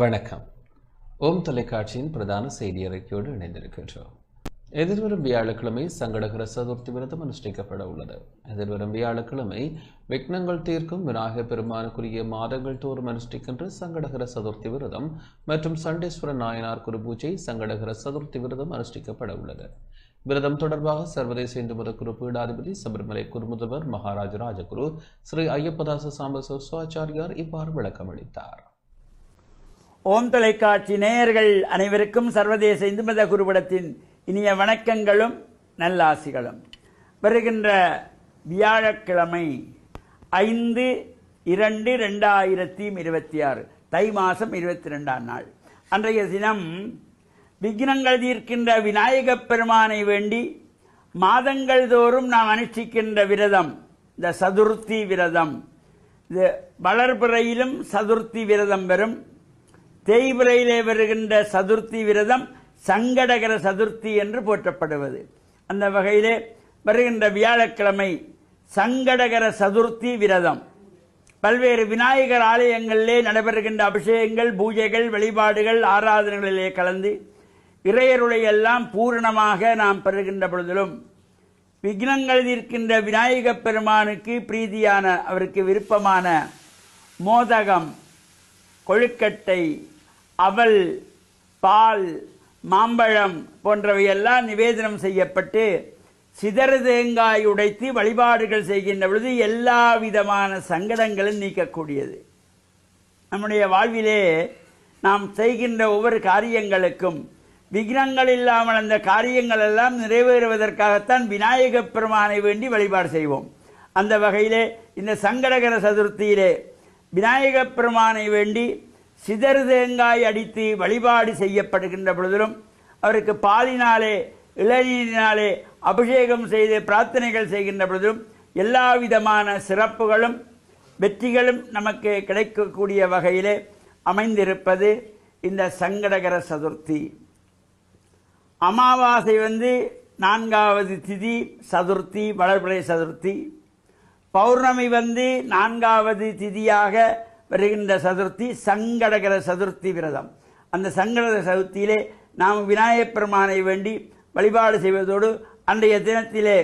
வணக்கம். ஓம் தொலைக்காட்சியின் பிரதான செய்தி அறிக்கையோடு இணைந்திருக்கின்றோம். எதிர்வரும் வியாழக்கிழமை சங்கடகர சதுர்த்தி விரதம் அனுஷ்டிக்கப்பட உள்ளது. எதிர்வரும் வியாழக்கிழமை விக்னங்கள் தீர்க்கும் விநாயகப் பெருமானுக்குரிய மாதங்கள் தோறும் அனுஷ்டிக்கின்ற சங்கடகர சதுர்த்தி விரதம் மற்றும் சண்டேஸ்வர நாயனார் குருபூஜை சங்கடகர சதுர்த்தி விரதம் அனுஷ்டிக்கப்பட உள்ளது. விரதம் தொடர்பாக சர்வதேச இந்து மத குரு பீடாதிபதி சபரிமலை குருமுதல்வர் மகாராஜ ராஜகுரு ஸ்ரீ ஐயப்பதாச சாம்பசிவ சிவாச்சாரியார் இவ்வாறு விளக்கம் அளித்தார். ஓம் தொலைக்காட்சி நேயர்கள் அனைவருக்கும் சர்வதேச இந்து மத குருபடத்தின் இனிய வணக்கங்களும் நல்லாசிகளும். வருகின்ற வியாழக்கிழமை 5/2/2026 தை மாதம் 22ஆம் நாள் அன்றைய தினம் விக்னங்கள் தீர்க்கின்ற விநாயகப் பெருமானை வேண்டி மாதங்கள் தோறும் நாம் அனுஷ்டிக்கின்ற விரதம் இந்த சதுர்த்தி விரதம். இது வளர்பிறையிலும் சதுர்த்தி விரதம் வரும். தேய்பிறையிலே வருகின்ற சதுர்த்தி விரதம் சங்கடகர சதுர்த்தி என்று போற்றப்படுவது. அந்த வகையிலே வருகின்ற வியாழக்கிழமை சங்கடகர சதுர்த்தி விரதம். பல்வேறு விநாயகர் ஆலயங்களிலே நடைபெறுகின்ற அபிஷேகங்கள், பூஜைகள், வழிபாடுகள், ஆராதனைகளிலே கலந்து இறையருளையெல்லாம் பூரணமாக நாம் பெறுகின்ற பொழுதிலும் விக்னங்கள் தீர்க்கின்ற விநாயகப் பெருமானுக்கு பிரீதியான, அவருக்கு விருப்பமான மோதகம், கொழுக்கட்டை, அவல், பால், மாம்பழம் போன்றவையெல்லாம் நிவேதனம் செய்யப்பட்டு சிதறு தேங்காய் உடைத்து வழிபாடுகள் செய்கின்ற பொழுது எல்லா விதமான சங்கடங்களும் நீக்கக்கூடியது. நம்முடைய வாழ்விலே நாம் செய்கின்ற ஒவ்வொரு காரியங்களுக்கும் விக்னங்கள் இல்லாமல் அந்த காரியங்கள் எல்லாம் நிறைவேறுவதற்காகத்தான் விநாயகப் பெருமானை வேண்டி வழிபாடு செய்வோம். அந்த வகையிலே இந்த சங்கடகர சதுர்த்தியிலே விநாயகப் பெருமானை வேண்டி சிதறு தேங்காய் அடித்து வழிபாடு செய்யப்படுகின்ற பொழுதிலும் அவருக்கு பாலினாலே இளநீரினாலே அபிஷேகம் செய்து பிரார்த்தனைகள் செய்கின்ற பொழுதிலும் எல்லா விதமான சிறப்புகளும் வெற்றிகளும் நமக்கு கிடைக்கக்கூடிய வகையிலே அமைந்திருப்பது இந்த சங்கடகர சதுர்த்தி. அமாவாசை 4வது திதி சதுர்த்தி, வளர்பிறை சதுர்த்தி. பௌர்ணமி 4வது திதியாக வருகின்ற சதுர்த்தி சங்கடகர சதுர்த்தி விரதம். அந்த சங்கடகர சதுர்த்தியிலே நாம் விநாயகப் பெருமானை வேண்டி வழிபாடு செய்வதோடு அன்றைய தினத்திலே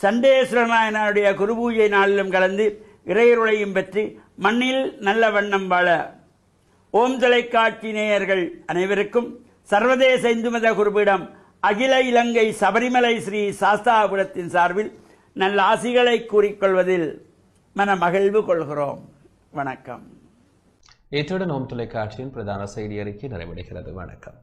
சண்டேஸ்வர நாயனாருடைய குருபூஜை நாளிலும் கலந்து இறையருளையும் பெற்று மண்ணில் நல்ல வண்ணம் வாழ ஓம் தொலைக்காட்சி நேயர்கள் அனைவருக்கும் சர்வதேச இந்து மத குருபீடம் அகில இலங்கை சபரிமலை ஸ்ரீ சாஸ்தாபுரத்தின் சார்பில் நல்ல ஆசிகளை கூறிக்கொள்வதில் மன மகிழ்வு கொள்கிறோம். வணக்கம். இத்துடன் ஓம் தொலைக்காட்சியின் பிரதான செய்தி அறிக்கை நிறைவடைகிறது. வணக்கம்.